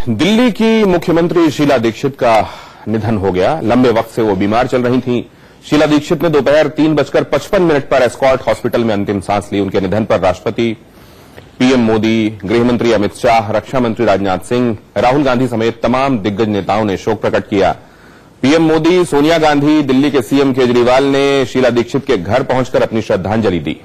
दिल्ली की मुख्यमंत्री शीला दीक्षित का निधन हो गया। लंबे वक्त से वो बीमार चल रही थीं। शीला दीक्षित ने दोपहर 3:55 पर एस्कॉर्ट हॉस्पिटल में अंतिम सांस ली। उनके निधन पर राष्ट्रपति, पीएम मोदी, गृहमंत्री अमित शाह, रक्षा मंत्री राजनाथ सिंह, राहुल गांधी समेत तमाम दिग्गज नेताओं ने शोक प्रकट किया। पीएम मोदी, सोनिया गांधी, दिल्ली के सीएम केजरीवाल ने शीला दीक्षित के घर पहुंचकर अपनी श्रद्धांजलि दी।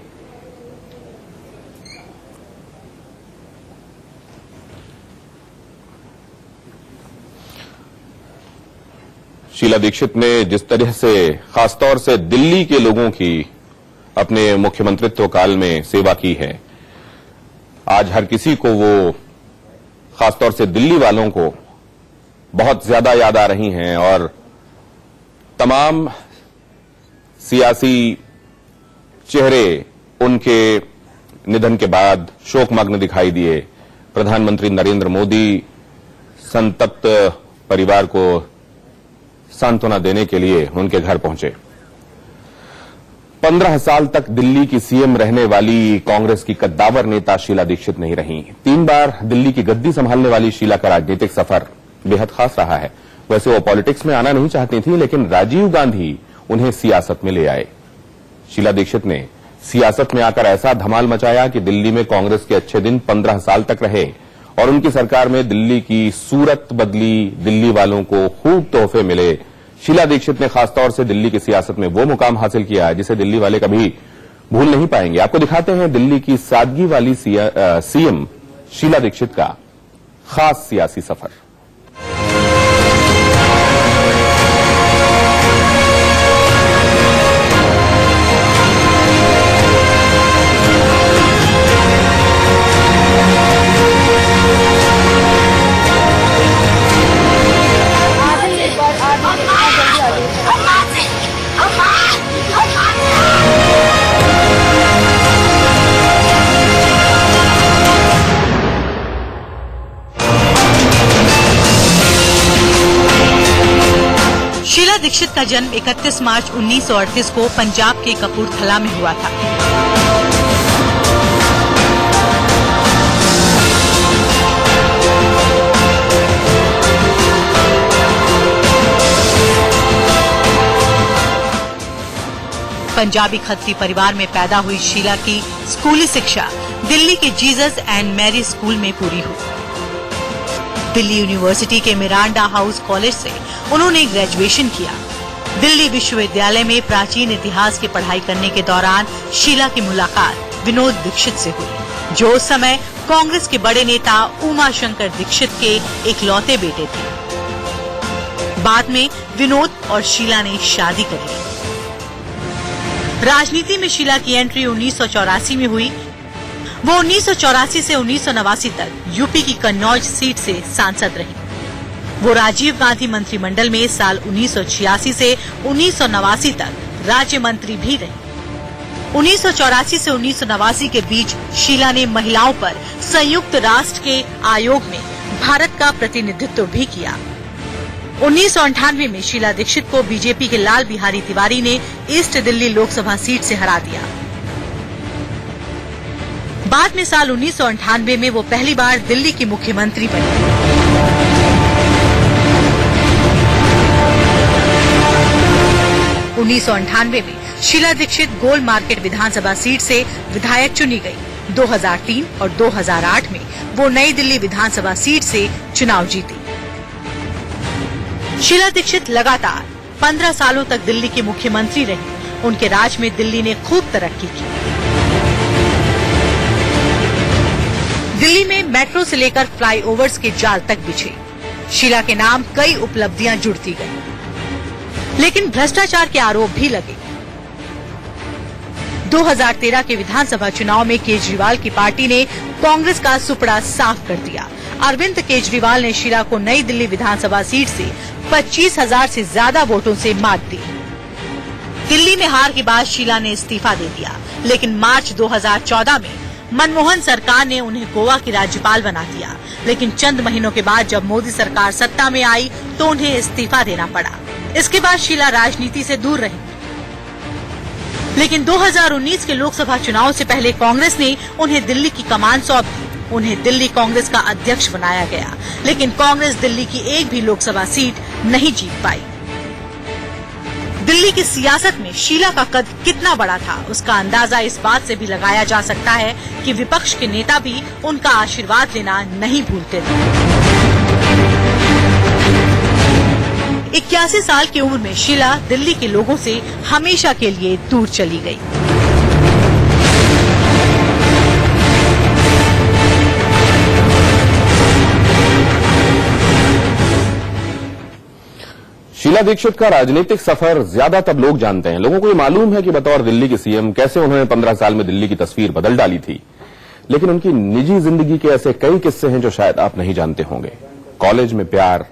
शीला दीक्षित ने जिस तरह से खासतौर से दिल्ली के लोगों की अपने मुख्यमंत्रित्व काल में सेवा की है, आज हर किसी को वो, खासतौर से दिल्ली वालों को बहुत ज्यादा याद आ रही हैं और तमाम सियासी चेहरे उनके निधन के बाद शोकमग्न दिखाई दिए। प्रधानमंत्री नरेंद्र मोदी संतप्त परिवार को सांत्वना देने के लिए उनके घर पहुंचे। 15 साल तक दिल्ली की सीएम रहने वाली कांग्रेस की कद्दावर नेता शीला दीक्षित नहीं रही। 3 बार दिल्ली की गद्दी संभालने वाली शीला का राजनीतिक सफर बेहद खास रहा है। वैसे वो पॉलिटिक्स में आना नहीं चाहती थी, लेकिन राजीव गांधी उन्हें सियासत में ले आए। शीला दीक्षित ने सियासत में आकर ऐसा धमाल मचाया कि दिल्ली में कांग्रेस के अच्छे दिन 15 साल तक रहे और उनकी सरकार में दिल्ली की सूरत बदली, दिल्ली वालों को खूब तोहफे मिले। शीला दीक्षित ने खासतौर से दिल्ली की सियासत में वो मुकाम हासिल किया जिसे दिल्ली वाले कभी भूल नहीं पाएंगे। आपको दिखाते हैं दिल्ली की सादगी वाली सीएम शीला दीक्षित का खास सियासी सफर। शीला दीक्षित का जन्म 31 मार्च 1938 को पंजाब के कपूरथला में हुआ था। पंजाबी खत्री परिवार में पैदा हुई शीला की स्कूली शिक्षा दिल्ली के जीसस एंड मैरी स्कूल में पूरी हुई। दिल्ली यूनिवर्सिटी के मिरांडा हाउस कॉलेज से उन्होंने ग्रेजुएशन किया। दिल्ली विश्वविद्यालय में प्राचीन इतिहास की पढ़ाई करने के दौरान शीला की मुलाकात विनोद दीक्षित से हुई, जो उस समय कांग्रेस के बड़े नेता उमा शंकर दीक्षित के इकलौते बेटे थे। बाद में विनोद और शीला ने शादी कर ली। राजनीति में शीला की एंट्री 1984 में हुई। वो 1984 से 1989 तक यूपी की कन्नौज सीट से सांसद रही। वो राजीव गांधी मंत्रिमंडल में साल 1986 से 1989 तक राज्य मंत्री भी रही। 1984 से 1989 के बीच शीला ने महिलाओं पर संयुक्त राष्ट्र के आयोग में भारत का प्रतिनिधित्व भी किया। 1998 में शीला दीक्षित को बीजेपी के लाल बिहारी तिवारी ने ईस्ट दिल्ली लोकसभा सीट से हरा दिया। बाद में साल 1998 में वो पहली बार दिल्ली की मुख्यमंत्री बनी। उन्नीस में शीला दीक्षित गोल मार्केट विधानसभा सीट से विधायक चुनी गई। 2003 और 2008 में वो नई दिल्ली विधानसभा सीट से चुनाव जीती। शीला दीक्षित लगातार 15 सालों तक दिल्ली की मुख्यमंत्री रही। उनके राज में दिल्ली ने खूब तरक्की की। दिल्ली में मेट्रो से लेकर फ्लाईओवर्स के जाल तक बिछे। शीला के नाम कई उपलब्धियां जुड़ती गईं, लेकिन भ्रष्टाचार के आरोप भी लगे। 2013 के विधानसभा चुनाव में केजरीवाल की पार्टी ने कांग्रेस का सुपड़ा साफ कर दिया। अरविंद केजरीवाल ने शीला को नई दिल्ली विधानसभा सीट से 25,000 से ज्यादा वोटों से मात दी। दिल्ली में हार के बाद शीला ने इस्तीफा दे दिया, लेकिन मार्च 2014 में मनमोहन सरकार ने उन्हें गोवा की राज्यपाल बना दिया। लेकिन चंद महीनों के बाद जब मोदी सरकार सत्ता में आई तो उन्हें इस्तीफा देना पड़ा। इसके बाद शीला राजनीति से दूर रही। लेकिन 2019 के लोकसभा चुनाव से पहले कांग्रेस ने उन्हें दिल्ली की कमान सौंप दी। उन्हें दिल्ली कांग्रेस का अध्यक्ष बनाया गया, लेकिन कांग्रेस दिल्ली की एक भी लोकसभा सीट नहीं जीत पाई। दिल्ली की सियासत में शीला का कद कितना बड़ा था, उसका अंदाजा इस बात से भी लगाया जा सकता है कि विपक्ष के नेता भी उनका आशीर्वाद लेना नहीं भूलते थे। 81 साल की उम्र में शीला दिल्ली के लोगों से हमेशा के लिए दूर चली गई। शीला दीक्षित का राजनीतिक सफर ज्यादा तब लोग जानते हैं। लोगों को ये मालूम है कि बतौर दिल्ली के सीएम कैसे उन्होंने 15 साल में दिल्ली की तस्वीर बदल डाली थी, लेकिन उनकी निजी जिंदगी के ऐसे कई किस्से हैं जो शायद आप नहीं जानते होंगे। कॉलेज में प्यार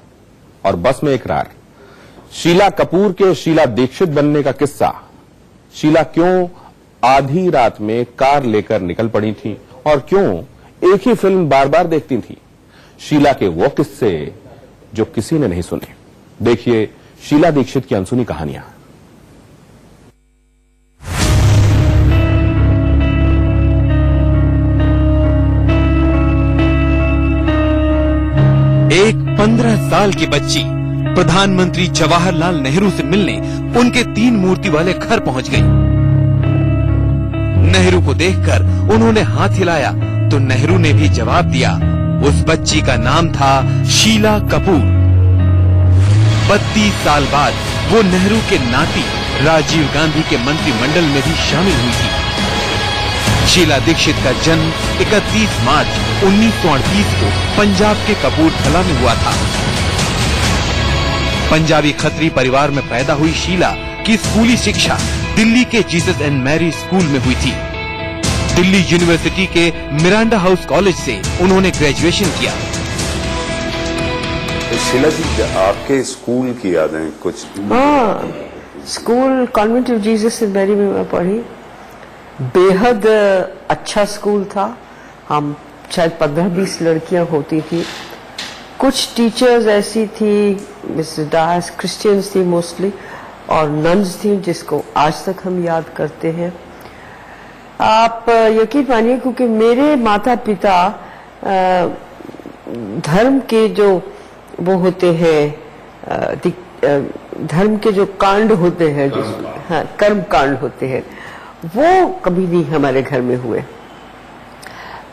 और बस में इकरार, शीला कपूर के शीला दीक्षित बनने का किस्सा, शीला क्यों आधी रात में कार लेकर निकल पड़ी थी और क्यों एक ही फिल्म बार बार देखती थी, शीला के वो किस्से जो किसी ने नहीं सुने। देखिए शीला दीक्षित की अनसुनी कहानियां। एक 15 साल की बच्ची प्रधानमंत्री जवाहरलाल नेहरू से मिलने उनके 3 मूर्ति वाले घर पहुंच गई। नेहरू को देखकर उन्होंने हाथ हिलाया तो नेहरू ने भी जवाब दिया। उस बच्ची का नाम था शीला कपूर। 32 साल बाद वो नेहरू के नाती राजीव गांधी के मंत्रिमंडल में भी शामिल हुई थी। शीला दीक्षित का जन्म 31 मार्च 1938 को पंजाब के कपूरथला में हुआ था। पंजाबी खत्री परिवार में पैदा हुई शीला की स्कूली शिक्षा दिल्ली के जीसस एंड मैरी स्कूल में हुई थी। दिल्ली यूनिवर्सिटी के मिरांडा हाउस कॉलेज से उन्होंने ग्रेजुएशन किया। शीला जी, आपके स्कूल की यादें कुछ? हाँ, school convent of Jesus and Mary में मैं पढ़ी। बेहद अच्छा स्कूल था। हम शायद 15-20 लड़कियां होती थी। कुछ टीचर्स ऐसी थी, मिसेस डायस, क्रिश्चियंस थी मोस्टली, और नन्स थी जिसको आज तक हम याद करते हैं। आप यकीन मानिए, क्योंकि मेरे माता पिता धर्म के जो वो होते हैं, धर्म के जो कांड होते हैं, हाँ, कर्म कांड होते हैं, वो कभी नहीं हमारे घर में हुए।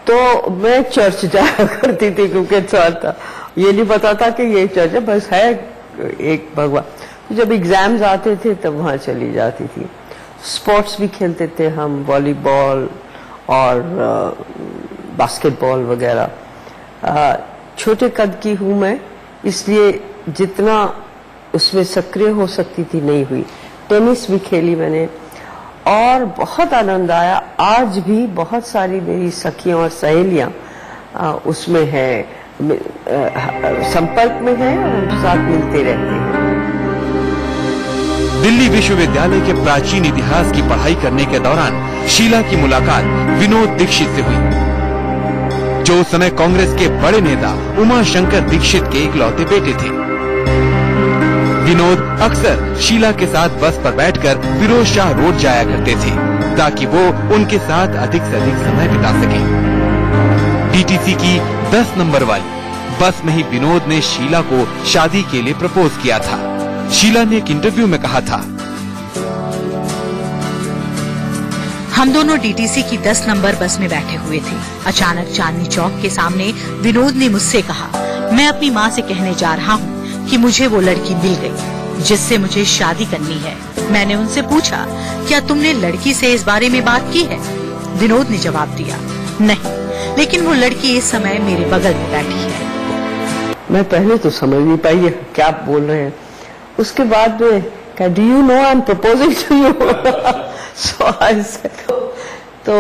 तो मैं चर्च जाया करती थी, क्योंकि था ये नहीं पता था कि ये चर्च है, बस है एक भगवान। जब एग्जाम्स आते थे तब वहां चली जाती थी। स्पोर्ट्स भी खेलते थे हम, वॉलीबॉल और बास्केटबॉल वगैरह। छोटे कद की हूं मैं, इसलिए जितना उसमें सक्रिय हो सकती थी नहीं हुई। टेनिस भी खेली मैंने और बहुत आनंद आया। आज भी बहुत सारी मेरी सखियां और सहेलियां उसमें है, संपर्क में है और उनके साथ मिलते रहते हैं। दिल्ली विश्वविद्यालय के प्राचीन इतिहास की पढ़ाई करने के दौरान शीला की मुलाकात विनोद दीक्षित से हुई, जो उस समय कांग्रेस के बड़े नेता उमा शंकर दीक्षित के इकलौते बेटे थे। विनोद अक्सर शीला के साथ बस पर बैठकर फिरोज शाह रोड जाया करते थे, ताकि वो उनके साथ अधिक से अधिक समय बिता सके। डीटीसी की 10 नंबर वाली बस में ही विनोद ने शीला को शादी के लिए प्रपोज किया था। शीला ने एक इंटरव्यू में कहा था, हम दोनों डीटीसी की 10 नंबर बस में बैठे हुए थे। अचानक चांदनी चौक के सामने विनोद ने मुझसे कहा, मैं अपनी माँ से कहने जा रहा हूँ कि मुझे वो लड़की मिल गई जिससे मुझे शादी करनी है। मैंने उनसे पूछा, क्या तुमने लड़की से इस बारे में बात की है? विनोद ने जवाब दिया, नहीं, लेकिन वो लड़की इस समय मेरे बगल में बैठी है। मैं पहले तो समझ नहीं पाई क्या बोल रहे हैं। उसके बाद में कहा, do you know I am proposing to you. So I said, तो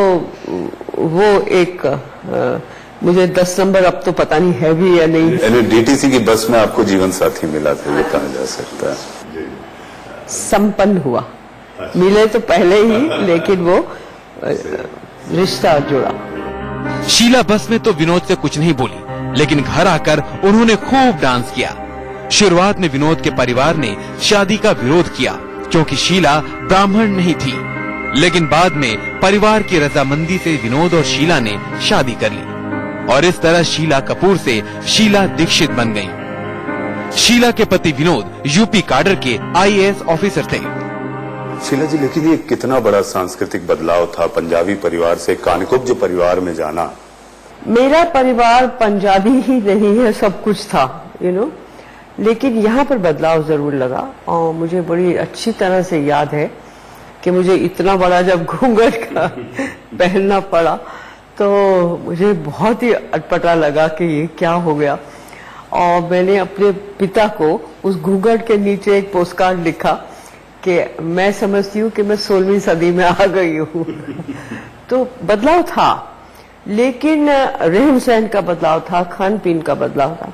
वो एक मुझे 10 नंबर अब तो पता नहीं है भी या नहीं। डीटीसी की बस में आपको जीवन साथी मिला था, ये कहा जा सकता है। संपन्न हुआ, मिले तो पहले ही, लेकिन वो रिश्ता जुड़ा। शीला बस में तो विनोद से कुछ नहीं बोली, लेकिन घर आकर उन्होंने खूब डांस किया। शुरुआत में विनोद के परिवार ने शादी का विरोध किया, क्योंकि शीला ब्राह्मण नहीं थी, लेकिन बाद में परिवार की रजामंदी से विनोद और शीला ने शादी कर ली। और इस तरह शीला कपूर से शीला दीक्षित बन गयी। शीला के पति विनोद यूपी कैडर के IAS ऑफिसर थे। शीला जी, लेकिन ये कितना बड़ा सांस्कृतिक बदलाव था, पंजाबी परिवार से कानकुब्ज परिवार में जाना। मेरा परिवार पंजाबी ही नहीं है, सब कुछ था, लेकिन यहाँ पर बदलाव जरूर लगा। और मुझे बड़ी अच्छी तरह से याद है कि मुझे इतना बड़ा जब घूंघट का पहनना पड़ा तो मुझे बहुत ही अटपटा लगा कि ये क्या हो गया। और मैंने अपने पिता को उस घूंघट के नीचे एक पोस्टकार्ड लिखा कि मैं समझती हूँ कि मैं 16वीं सदी में आ गई हूँ। तो बदलाव था, लेकिन रहन सहन का बदलाव था, खान पीन का बदलाव था,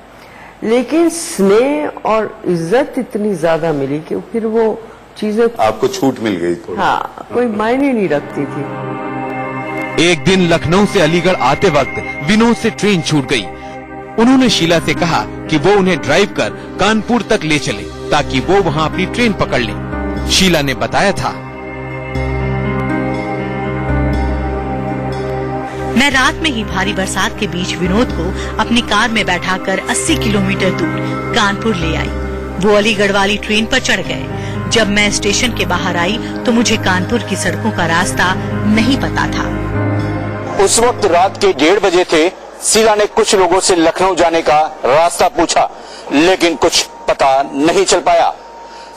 लेकिन स्नेह और इज्जत इतनी ज्यादा मिली कि फिर वो चीजें आपको छूट मिल गई थोड़ी। हाँ, कोई मायने नहीं रखती थी। एक दिन लखनऊ से अलीगढ़ आते वक्त विनोद से ट्रेन छूट गई। उन्होंने शीला से कहा कि वो उन्हें ड्राइव कर कानपुर तक ले चले ताकि वो वहाँ अपनी ट्रेन पकड़ ले। शीला ने बताया था, मैं रात में ही भारी बरसात के बीच विनोद को अपनी कार में बैठाकर 80 किलोमीटर दूर कानपुर ले आई। वो अलीगढ़ वाली ट्रेन पर चढ़ गए। जब मैं स्टेशन के बाहर आई तो मुझे कानपुर की सड़कों का रास्ता नहीं पता था। उस वक्त रात के 1:30 बजे थे। शीला ने कुछ लोगों से लखनऊ जाने का रास्ता पूछा, लेकिन कुछ पता नहीं चल पाया।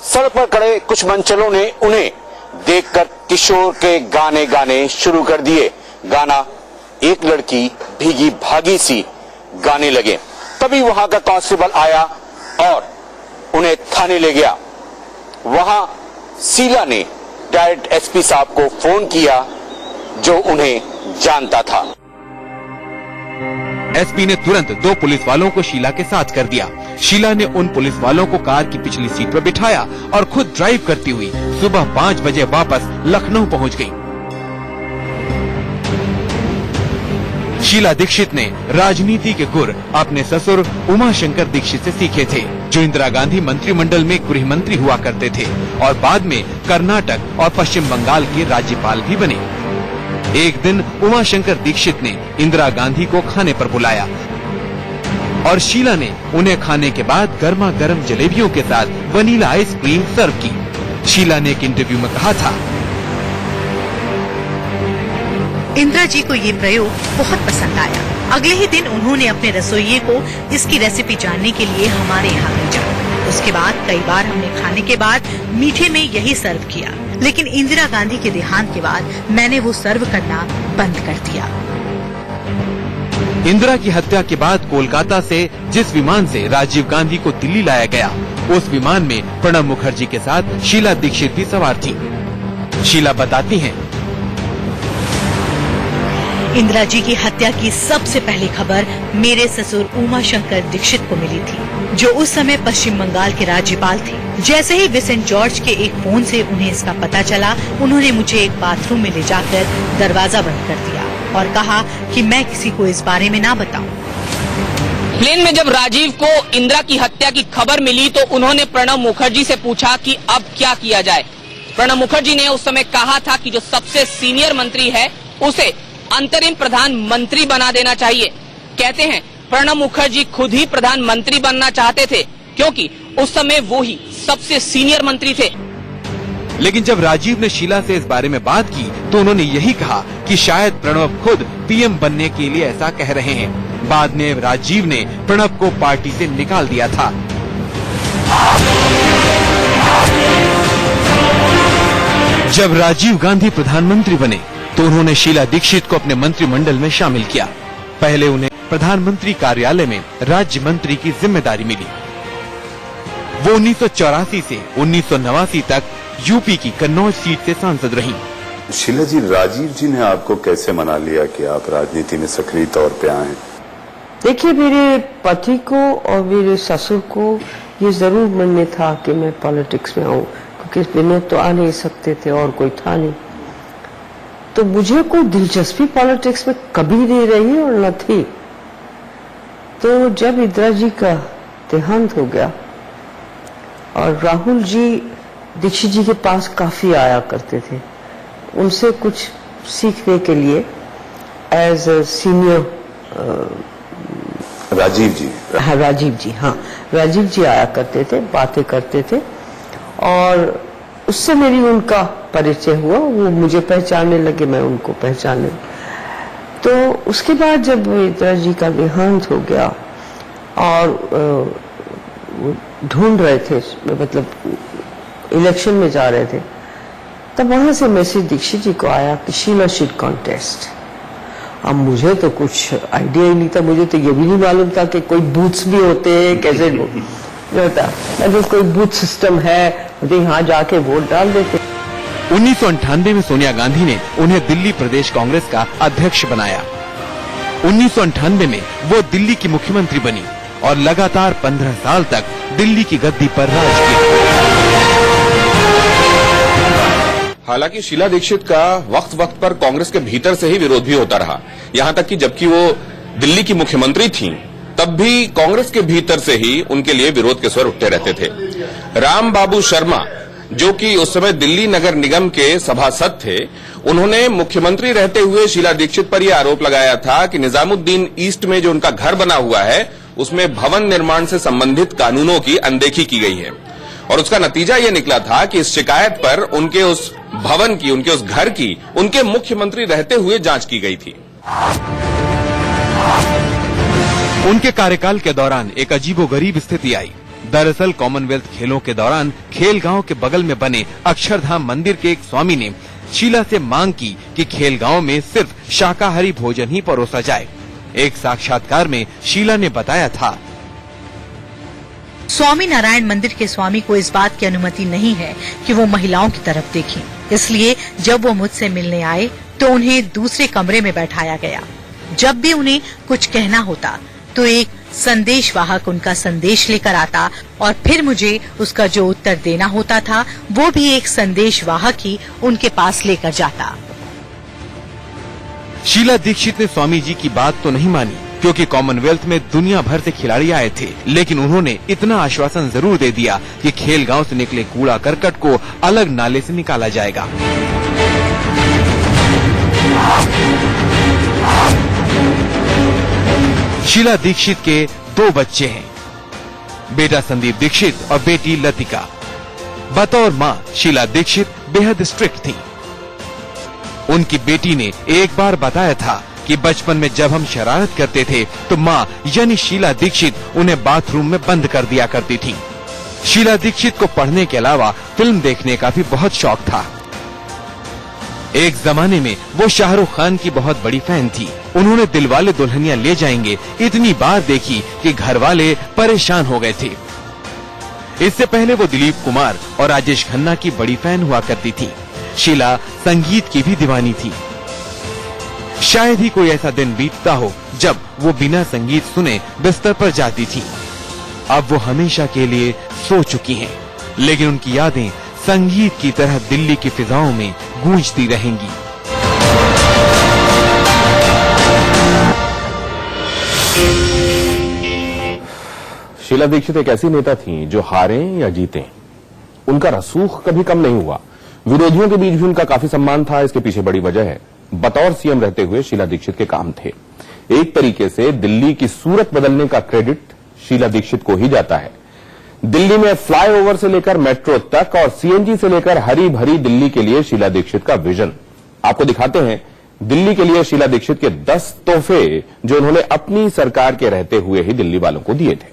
सड़क पर खड़े कुछ मनचलों ने उन्हें देखकर किशोर के गाने गाने शुरू कर दिए। गाना एक लड़की भीगी भागी सी गाने लगे। तभी वहां का कांस्टेबल आया और उन्हें थाने ले गया। वहां शीला ने डायरेक्ट SP साहब को फोन किया, जो उन्हें जानता था। SP ने तुरंत 2 पुलिस वालों को शीला के साथ कर दिया। शीला ने उन पुलिस वालों को कार की पिछली सीट पर बिठाया और खुद ड्राइव करती हुई सुबह 5 बजे वापस लखनऊ पहुंच गई। शीला दीक्षित ने राजनीति के गुर अपने ससुर उमाशंकर दीक्षित से सीखे थे, जो इंदिरा गांधी मंत्रिमंडल में गृह मंत्री हुआ करते थे और बाद में कर्नाटक और पश्चिम बंगाल के राज्यपाल भी बने। एक दिन उमाशंकर दीक्षित ने इंदिरा गांधी को खाने पर बुलाया और शीला ने उन्हें खाने के बाद गर्मा गर्म जलेबियों के साथ वनीला आइसक्रीम सर्व की। शीला ने एक इंटरव्यू में कहा था, इंदिरा जी को ये प्रयोग बहुत पसंद आया। अगले ही दिन उन्होंने अपने रसोइये को इसकी रेसिपी जानने के लिए हमारे यहाँ भेजा। उसके बाद कई बार हमने खाने के बाद मीठे में यही सर्व किया, लेकिन इंदिरा गांधी के देहांत के बाद मैंने वो सर्व करना बंद कर दिया। इंदिरा की हत्या के बाद कोलकाता से जिस विमान से राजीव गांधी को दिल्ली लाया गया, उस विमान में प्रणब मुखर्जी के साथ शीला दीक्षित भी सवार थी। शीला बताती हैं, इंदिरा जी की हत्या की सबसे पहली खबर मेरे ससुर उमाशंकर दीक्षित को मिली थी, जो उस समय पश्चिम बंगाल के राज्यपाल थे। जैसे ही विसेंट जॉर्ज के एक फोन से उन्हें इसका पता चला, उन्होंने मुझे एक बाथरूम में ले जाकर दरवाजा बंद कर दिया और कहा कि मैं किसी को इस बारे में ना बताऊं। प्लेन में जब राजीव को इंदिरा की हत्या की खबर मिली तो उन्होंने प्रणब मुखर्जी से पूछा कि अब क्या किया जाए। प्रणब मुखर्जी ने उस समय कहा था कि जो सबसे सीनियर मंत्री है उसे अंतरिम प्रधानमंत्री बना देना चाहिए। कहते हैं प्रणब मुखर्जी खुद ही प्रधानमंत्री बनना चाहते थे, क्योंकि उस समय वो ही सबसे सीनियर मंत्री थे। लेकिन जब राजीव ने शीला से इस बारे में बात की तो उन्होंने यही कहा कि शायद प्रणब खुद PM बनने के लिए ऐसा कह रहे हैं। बाद में राजीव ने प्रणब को पार्टी से निकाल दिया था। जब राजीव गांधी प्रधानमंत्री बने तो उन्होंने शीला दीक्षित को अपने मंत्रिमंडल में शामिल किया। पहले उन्हें प्रधानमंत्री कार्यालय में राज्य मंत्री की जिम्मेदारी मिली। वो 1984 से 1989 तक यूपी की कन्नौज सीट से सांसद रहीं। शीला जी, राजीव जी ने आपको कैसे मना लिया कि आप राजनीति में सक्रिय तौर पे आए? देखिए, मेरे पति को और मेरे ससुर को ये जरूर मन में था कि मैं पॉलिटिक्स में आऊं, क्योंकि विनोद तो आ नहीं सकते थे और कोई था नहीं। तो मुझे कोई दिलचस्पी पॉलिटिक्स में कभी नहीं रही और न थी। तो जब इंदिरा जी का देहांत हो गया और राहुल जी दीक्षित जी के पास काफी आया करते थे, उनसे कुछ सीखने के लिए एज ए सीनियर राजीव जी। हाँ, राजीव जी, हाँ, राजीव जी आया करते थे, बातें करते थे और उससे मेरी उनका परिचय हुआ। वो मुझे पहचानने लगे, मैं उनको पहचानने। तो उसके बाद जब इंदिरा जी का देहांत हो गया और वो ढूंढ रहे थे, मतलब इलेक्शन में जा रहे थे, तब वहां से मैसेज दीक्षित जी को आया कि शीला शुड कॉन्टेस्ट। अब मुझे तो कुछ आइडिया ही नहीं था, मुझे तो ये भी नहीं मालूम था कि कोई बूथ्स भी होते हैं, कैसे होता, अगर कोई बूथ सिस्टम है तो यहाँ जाके वोट डाल देते। 1998 में सोनिया गांधी ने उन्हें दिल्ली प्रदेश कांग्रेस का अध्यक्ष बनाया। 1998 में वो दिल्ली की मुख्यमंत्री बनी और लगातार 15 साल तक दिल्ली की गद्दी पर राज किया। हालांकि शीला दीक्षित का वक्त वक्त पर कांग्रेस के भीतर से ही विरोध भी होता रहा। यहां तक कि जबकि वो दिल्ली की मुख्यमंत्री थीं, तब भी कांग्रेस के भीतर से ही उनके लिए विरोध के स्वर उठते रहते थे। राम बाबू शर्मा, जो कि उस समय दिल्ली नगर निगम के सभासद थे, उन्होंने मुख्यमंत्री रहते हुए शीला दीक्षित पर यह आरोप लगाया था कि निजामुद्दीन ईस्ट में जो उनका घर बना हुआ है, उसमें भवन निर्माण से संबंधित कानूनों की अनदेखी की गई है। और उसका नतीजा यह निकला था कि इस शिकायत पर उनके उस भवन की, उनके उस घर की, उनके मुख्यमंत्री रहते हुए जांच की गई थी। उनके कार्यकाल के दौरान एक अजीबोगरीब स्थिति आई। दरअसल कॉमनवेल्थ खेलों के दौरान खेलगांव के बगल में बने अक्षरधाम मंदिर के एक स्वामी ने शीला से मांग की कि खेलगांव में सिर्फ शाकाहारी भोजन ही परोसा जाए। एक साक्षात्कार में शीला ने बताया था, स्वामी नारायण मंदिर के स्वामी को इस बात की अनुमति नहीं है कि वो महिलाओं की तरफ देखें। इसलिए जब वो मुझसे मिलने आए तो उन्हें दूसरे कमरे में बैठाया गया। जब भी उन्हें कुछ कहना होता तो एक संदेशवाहक उनका संदेश लेकर आता और फिर मुझे उसका जो उत्तर देना होता था वो भी एक संदेशवाहक ही उनके पास लेकर जाता। शीला दीक्षित ने स्वामी जी की बात तो नहीं मानी, क्योंकि कॉमनवेल्थ में दुनिया भर से खिलाड़ी आए थे, लेकिन उन्होंने इतना आश्वासन जरूर दे दिया कि खेलगांव से निकले कूड़ा करकट को अलग नाले से निकाला जाएगा। शीला दीक्षित के 2 बच्चे हैं, बेटा संदीप दीक्षित और बेटी लतिका। बतौर मां शीला दीक्षित बेहद स्ट्रिक्ट थी। उनकी बेटी ने एक बार बताया था कि बचपन में जब हम शरारत करते थे तो माँ यानी शीला दीक्षित उन्हें बाथरूम में बंद कर दिया करती थी। शीला दीक्षित को पढ़ने के अलावा फिल्म देखने का भी बहुत शौक था। एक जमाने में वो शाहरुख खान की बहुत बड़ी फैन थी। उन्होंने दिलवाले दुल्हनिया ले जाएंगे इतनी बार देखी कि घर वाले परेशान हो गए थे। इससे पहले वो दिलीप कुमार और राजेश खन्ना की बड़ी फैन हुआ करती थी। शीला संगीत की भी दीवानी थी। शायद ही कोई ऐसा दिन बीतता हो जब वो बिना संगीत सुने बिस्तर पर जाती थी। अब वो हमेशा के लिए सो चुकी हैं, लेकिन उनकी यादें संगीत की तरह दिल्ली की फिजाओं में गूंजती रहेंगी। शीला दीक्षित एक ऐसी नेता थी जो हारें या जीतें, उनका रसूख कभी कम नहीं हुआ। विरोधियों के बीच भी उनका काफी सम्मान था। इसके पीछे बड़ी वजह है, बतौर सीएम रहते हुए शीला दीक्षित के काम थे। एक तरीके से दिल्ली की सूरत बदलने का क्रेडिट शीला दीक्षित को ही जाता है। दिल्ली में फ्लाईओवर से लेकर मेट्रो तक और सीएनजी से लेकर हरी भरी दिल्ली के लिए शीला दीक्षित का विजन। आपको दिखाते हैं दिल्ली के लिए शीला दीक्षित के 10 तोहफे जो उन्होंने अपनी सरकार के रहते हुए ही दिल्ली वालों को दिए थे।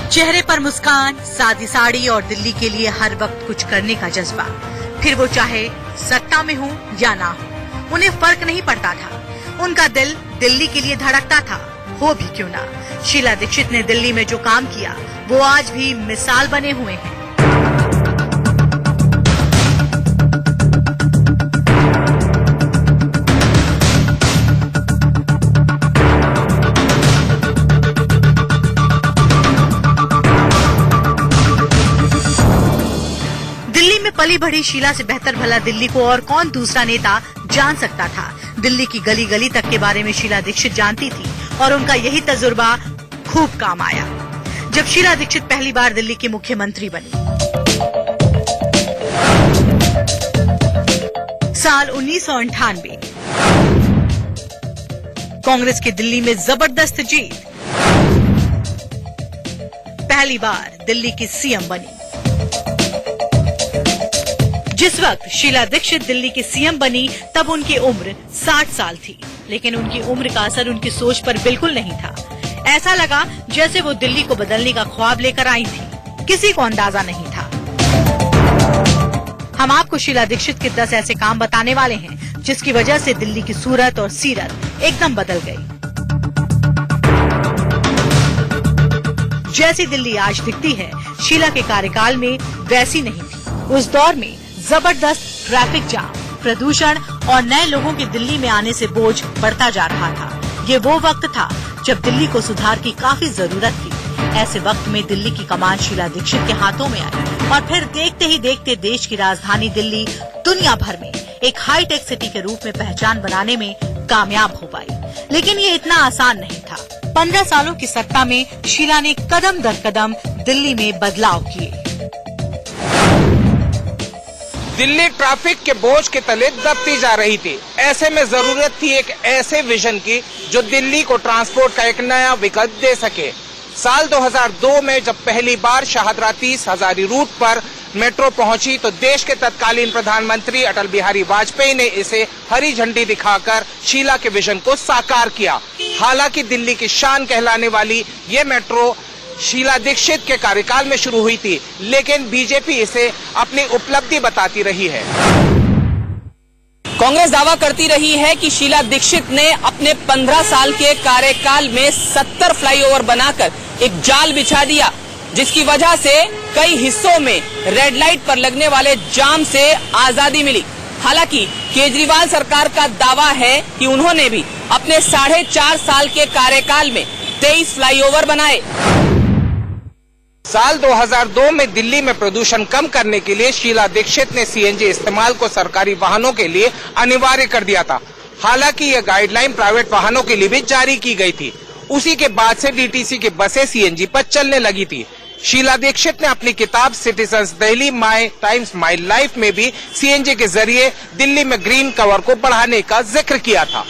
चेहरे पर मुस्कान, सादी साड़ी और दिल्ली के लिए हर वक्त कुछ करने का जज्बा। फिर वो चाहे सत्ता में हो या ना हो, उन्हें फर्क नहीं पड़ता था। उनका दिल दिल्ली के लिए धड़कता था, हो भी क्यों ना। शीला दीक्षित ने दिल्ली में जो काम किया वो आज भी मिसाल बने हुए हैं। पली बढ़ी शीला से बेहतर भला दिल्ली को और कौन दूसरा नेता जान सकता था। दिल्ली की गली गली तक के बारे में शीला दीक्षित जानती थी और उनका यही तजुर्बा खूब काम आया जब शीला दीक्षित पहली बार दिल्ली की मुख्यमंत्री बनी। साल 1998 कांग्रेस की दिल्ली में जबरदस्त जीत, पहली बार दिल्ली की सीएम बनी। जिस वक्त शीला दीक्षित दिल्ली की सीएम बनी तब उनकी उम्र 60 साल थी, लेकिन उनकी उम्र का असर उनकी सोच पर बिल्कुल नहीं था। ऐसा लगा जैसे वो दिल्ली को बदलने का ख्वाब लेकर आई थी, किसी को अंदाजा नहीं था। हम आपको शीला दीक्षित के 10 ऐसे काम बताने वाले हैं जिसकी वजह से दिल्ली की सूरत और सीरत एकदम बदल गई। जैसी दिल्ली आज दिखती है, शीला के कार्यकाल में वैसी नहीं थी। उस दौर में जबरदस्त ट्रैफिक जाम, प्रदूषण और नए लोगों के दिल्ली में आने से बोझ बढ़ता जा रहा था। ये वो वक्त था जब दिल्ली को सुधार की काफी जरूरत थी। ऐसे वक्त में दिल्ली की कमान शीला दीक्षित के हाथों में आई और फिर देखते ही देखते देश की राजधानी दिल्ली दुनिया भर में एक हाईटेक सिटी के रूप में पहचान बनाने में कामयाब हो पाई। लेकिन ये इतना आसान नहीं था। 15 सालों की सत्ता में शीला ने कदम दर कदम दिल्ली में बदलाव किए। दिल्ली ट्रैफिक के बोझ के तले दबती जा रही थी। ऐसे में जरूरत थी एक ऐसे विजन की जो दिल्ली को ट्रांसपोर्ट का एक नया विकल्प दे सके। साल 2002 में जब पहली बार शाहदरा-30 हजारी रूट पर मेट्रो पहुंची तो देश के तत्कालीन प्रधानमंत्री अटल बिहारी वाजपेयी ने इसे हरी झंडी दिखाकर शीला के विजन को साकार किया। हालांकि दिल्ली की शान कहलाने वाली ये मेट्रो शीला दीक्षित के कार्यकाल में शुरू हुई थी, लेकिन बीजेपी इसे अपनी उपलब्धि बताती रही है। कांग्रेस दावा करती रही है कि शीला दीक्षित ने अपने 15 साल के कार्यकाल में 70 फ्लाईओवर बनाकर एक जाल बिछा दिया, जिसकी वजह से कई हिस्सों में रेड लाइट पर लगने वाले जाम से आजादी मिली। हालांकि केजरीवाल सरकार का दावा है कि उन्होंने भी अपने 4.5 साल के कार्यकाल में 23 फ्लाईओवर बनाए। साल 2002 में दिल्ली में प्रदूषण कम करने के लिए शीला दीक्षित ने सीएनजी इस्तेमाल को सरकारी वाहनों के लिए अनिवार्य कर दिया था। हालांकि यह गाइडलाइन प्राइवेट वाहनों के लिए भी जारी की गई थी। उसी के बाद से डीटीसी की बसें सीएनजी पर चलने लगी थी। शीला दीक्षित ने अपनी किताब citizens Delhi my times my life में भी सीएनजी के जरिए दिल्ली में ग्रीन कवर को बढ़ाने का जिक्र किया था।